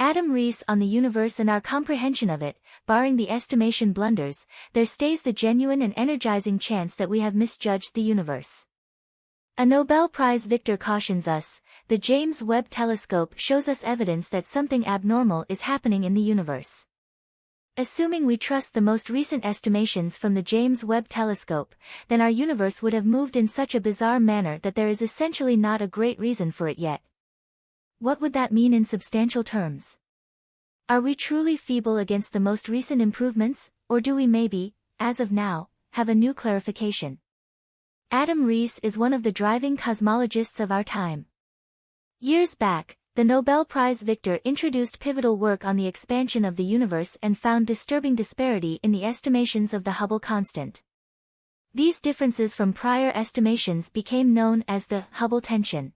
Adam Rees on the universe and our comprehension of it, barring the estimation blunders, there stays the genuine and energizing chance that we have misjudged the universe. A Nobel Prize victor cautions us, the James Webb Telescope shows us evidence that something abnormal is happening in the universe. Assuming we trust the most recent estimations from the James Webb Telescope, then our universe would have moved in such a bizarre manner that there is essentially not a great reason for it yet. What would that mean in substantial terms? Are we truly feeble against the most recent improvements, or do we maybe, as of now, have a new clarification? Adam Rees is one of the driving cosmologists of our time. Years back, the Nobel Prize victor introduced pivotal work on the expansion of the universe and found disturbing disparity in the estimations of the Hubble constant. These differences from prior estimations became known as the Hubble tension.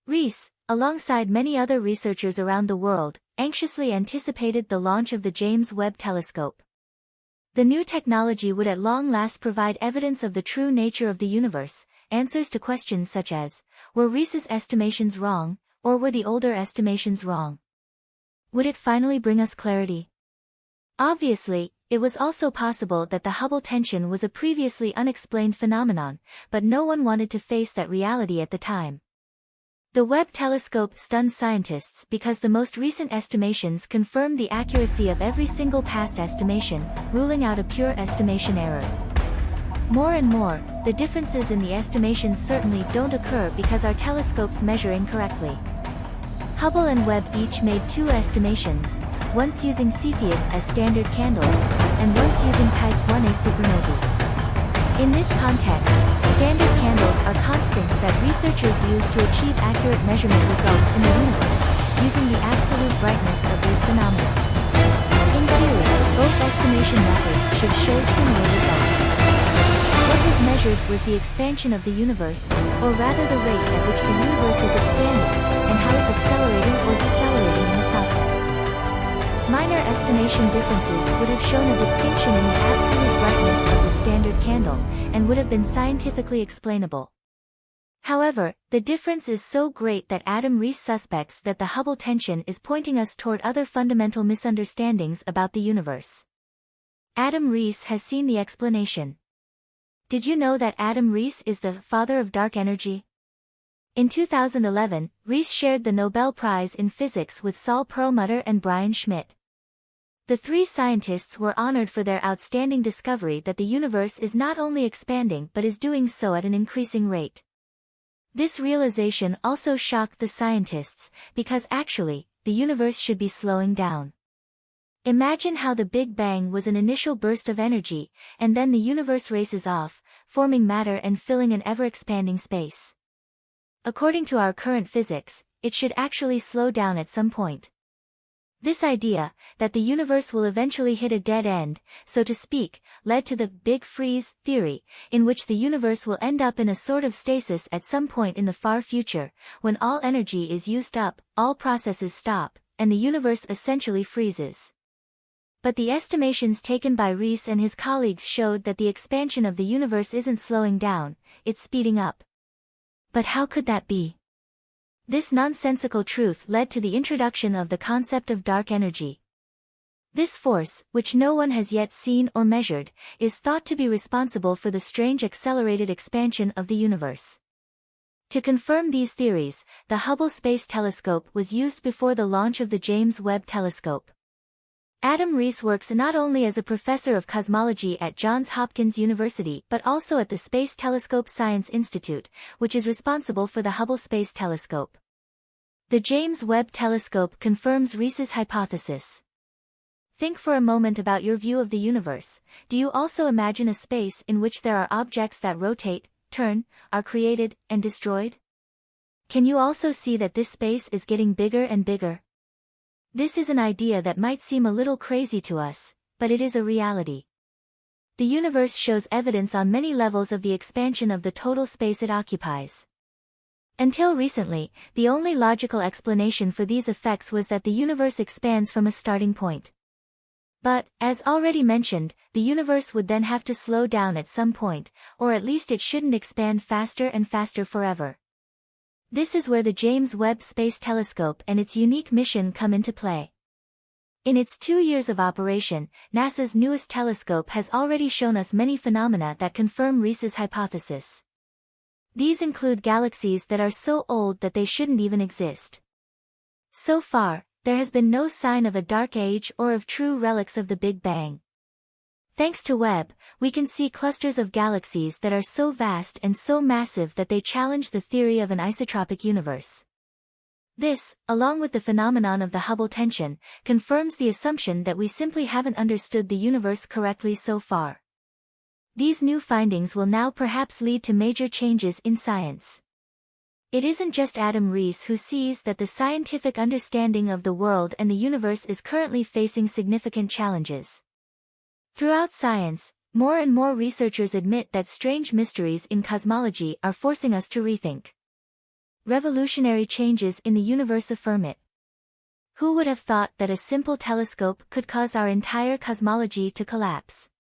Rees, alongside many other researchers around the world, anxiously anticipated the launch of the James Webb Telescope. The new technology would at long last provide evidence of the true nature of the universe, answers to questions such as, were Rees's estimations wrong, or were the older estimations wrong? Would it finally bring us clarity? Obviously, it was also possible that the Hubble tension was a previously unexplained phenomenon, but no one wanted to face that reality at the time. The Webb telescope stunned scientists because the most recent estimations confirmed the accuracy of every single past estimation, ruling out a pure estimation error. More and more, the differences in the estimations certainly don't occur because our telescopes measure incorrectly. Hubble and Webb each made two estimations, once using Cepheids as standard candles, and once using Type 1a supernovae. In this context, standard candles are constants that researchers use to achieve accurate measurement results in the universe, using the absolute brightness of these phenomena. In theory, both estimation methods should show similar results. What was measured was the expansion of the universe, or rather the rate at which the universe is expanding, and how it's accelerating or decelerating in the process. Minor estimation differences would have shown a distinction in the absolute brightness of the standard candle, and would have been scientifically explainable. However, the difference is so great that Adam Rees suspects that the Hubble tension is pointing us toward other fundamental misunderstandings about the universe. Adam Rees has seen the explanation. Did you know that Adam Rees is the father of dark energy? In 2011, Rees shared the Nobel Prize in Physics with Saul Perlmutter and Brian Schmidt. The three scientists were honored for their outstanding discovery that the universe is not only expanding but is doing so at an increasing rate. This realization also shocked the scientists, because actually, the universe should be slowing down. Imagine how the Big Bang was an initial burst of energy, and then the universe races off, forming matter and filling an ever-expanding space. According to our current physics, it should actually slow down at some point. This idea, that the universe will eventually hit a dead end, so to speak, led to the Big Freeze theory, in which the universe will end up in a sort of stasis at some point in the far future, when all energy is used up, all processes stop, and the universe essentially freezes. But the estimations taken by Rees and his colleagues showed that the expansion of the universe isn't slowing down, it's speeding up. But how could that be? This nonsensical truth led to the introduction of the concept of dark energy. This force, which no one has yet seen or measured, is thought to be responsible for the strange accelerated expansion of the universe. To confirm these theories, the Hubble Space Telescope was used before the launch of the James Webb Telescope. Adam Rees works not only as a professor of cosmology at Johns Hopkins University but also at the Space Telescope Science Institute, which is responsible for the Hubble Space Telescope. The James Webb Telescope confirms Rees's hypothesis. Think for a moment about your view of the universe. Do you also imagine a space in which there are objects that rotate, turn, are created, and destroyed? Can you also see that this space is getting bigger and bigger? This is an idea that might seem a little crazy to us, but it is a reality. The universe shows evidence on many levels of the expansion of the total space it occupies. Until recently, the only logical explanation for these effects was that the universe expands from a starting point. But, as already mentioned, the universe would then have to slow down at some point, or at least it shouldn't expand faster and faster forever. This is where the James Webb Space Telescope and its unique mission come into play. In its 2 years of operation, NASA's newest telescope has already shown us many phenomena that confirm Rees's hypothesis. These include galaxies that are so old that they shouldn't even exist. So far, there has been no sign of a dark age or of true relics of the Big Bang. Thanks to Webb, we can see clusters of galaxies that are so vast and so massive that they challenge the theory of an isotropic universe. This, along with the phenomenon of the Hubble tension, confirms the assumption that we simply haven't understood the universe correctly so far. These new findings will now perhaps lead to major changes in science. It isn't just Adam Rees who sees that the scientific understanding of the world and the universe is currently facing significant challenges. Throughout science, more and more researchers admit that strange mysteries in cosmology are forcing us to rethink. Revolutionary changes in the universe affirm it. Who would have thought that a simple telescope could cause our entire cosmology to collapse?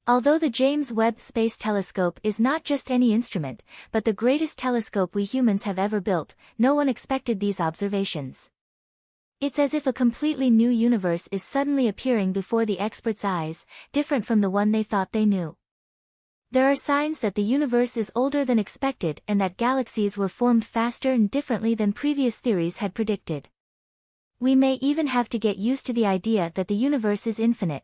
Although the James Webb Space Telescope is not just any instrument, but the greatest telescope we humans have ever built, no one expected these observations. It's as if a completely new universe is suddenly appearing before the experts' eyes, different from the one they thought they knew. There are signs that the universe is older than expected and that galaxies were formed faster and differently than previous theories had predicted. We may even have to get used to the idea that the universe is infinite.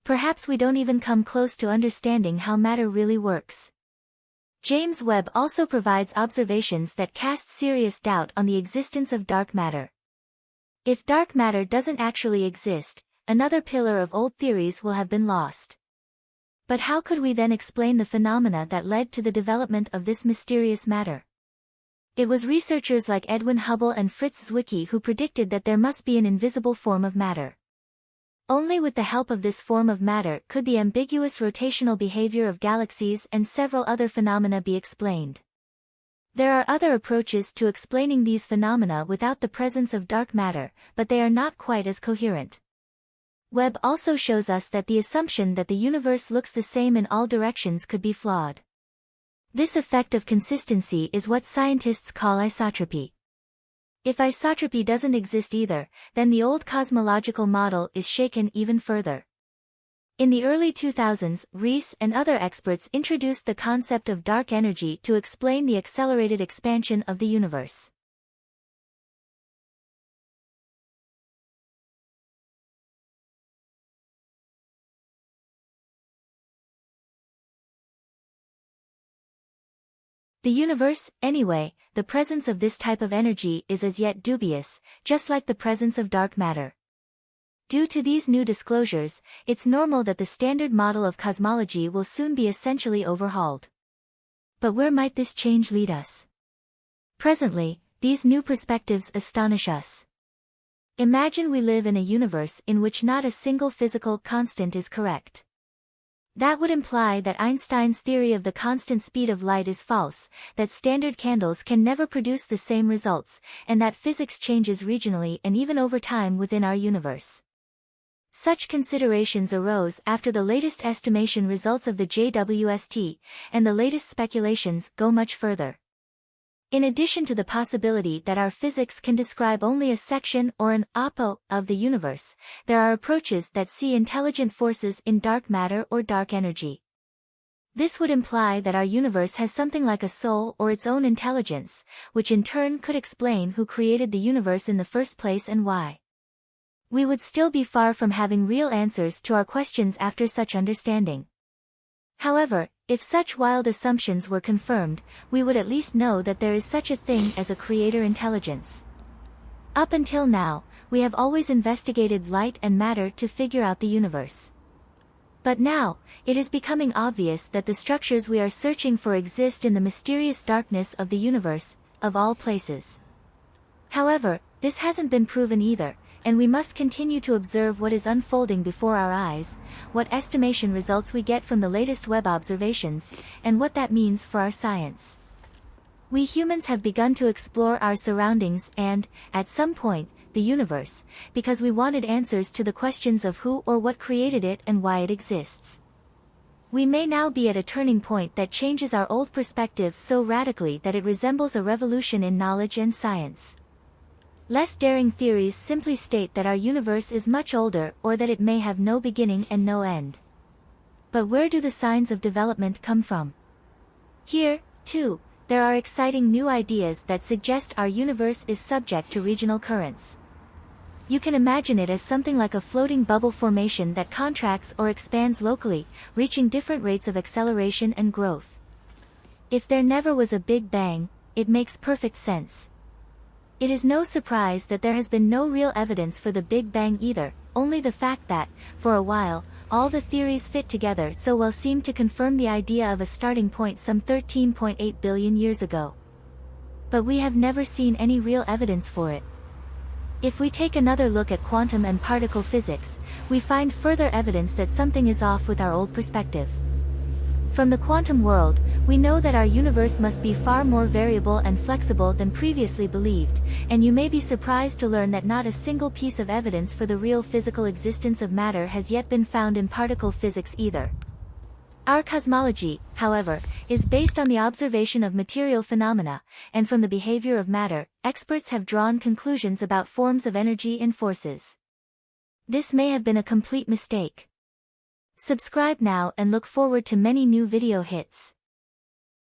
Perhaps we don't even come close to understanding how matter really works. James Webb also provides observations that cast serious doubt on the existence of dark matter. If dark matter doesn't actually exist, another pillar of old theories will have been lost. But how could we then explain the phenomena that led to the development of this mysterious matter? It was researchers like Edwin Hubble and Fritz Zwicky who predicted that there must be an invisible form of matter. Only with the help of this form of matter could the ambiguous rotational behavior of galaxies and several other phenomena be explained. There are other approaches to explaining these phenomena without the presence of dark matter, but they are not quite as coherent. Webb also shows us that the assumption that the universe looks the same in all directions could be flawed. This effect of consistency is what scientists call isotropy. If isotropy doesn't exist either, then the old cosmological model is shaken even further. In the early 2000s, Rees and other experts introduced the concept of dark energy to explain the accelerated expansion of the universe. The universe, anyway, the presence of this type of energy is as yet dubious, just like the presence of dark matter. Due to these new disclosures, it's normal that the standard model of cosmology will soon be essentially overhauled. But where might this change lead us? Presently, these new perspectives astonish us. Imagine we live in a universe in which not a single physical constant is correct. That would imply that Einstein's theory of the constant speed of light is false, that standard candles can never produce the same results, and that physics changes regionally and even over time within our universe. Such considerations arose after the latest estimation results of the JWST, and the latest speculations go much further. In addition to the possibility that our physics can describe only a section or an apo of the universe, there are approaches that see intelligent forces in dark matter or dark energy. This would imply that our universe has something like a soul or its own intelligence, which in turn could explain who created the universe in the first place and why. We would still be far from having real answers to our questions after such understanding. However, if such wild assumptions were confirmed, we would at least know that there is such a thing as a creator intelligence. Up until now, we have always investigated light and matter to figure out the universe. But now, it is becoming obvious that the structures we are searching for exist in the mysterious darkness of the universe, of all places. However, this hasn't been proven either, and we must continue to observe what is unfolding before our eyes, what estimation results we get from the latest Webb observations, and what that means for our science. We humans have begun to explore our surroundings and, at some point, the universe, because we wanted answers to the questions of who or what created it and why it exists. We may now be at a turning point that changes our old perspective so radically that it resembles a revolution in knowledge and science. Less daring theories simply state that our universe is much older or that it may have no beginning and no end. But where do the signs of development come from? Here, too, there are exciting new ideas that suggest our universe is subject to regional currents. You can imagine it as something like a floating bubble formation that contracts or expands locally, reaching different rates of acceleration and growth. If there never was a Big Bang, it makes perfect sense. It is no surprise that there has been no real evidence for the Big Bang either, only the fact that, for a while, all the theories fit together so well seemed to confirm the idea of a starting point some 13.8 billion years ago. But we have never seen any real evidence for it. If we take another look at quantum and particle physics, we find further evidence that something is off with our old perspective. From the quantum world, we know that our universe must be far more variable and flexible than previously believed, and you may be surprised to learn that not a single piece of evidence for the real physical existence of matter has yet been found in particle physics either. Our cosmology, however, is based on the observation of material phenomena, and from the behavior of matter, experts have drawn conclusions about forms of energy and forces. This may have been a complete mistake. Subscribe now and look forward to many new video hits.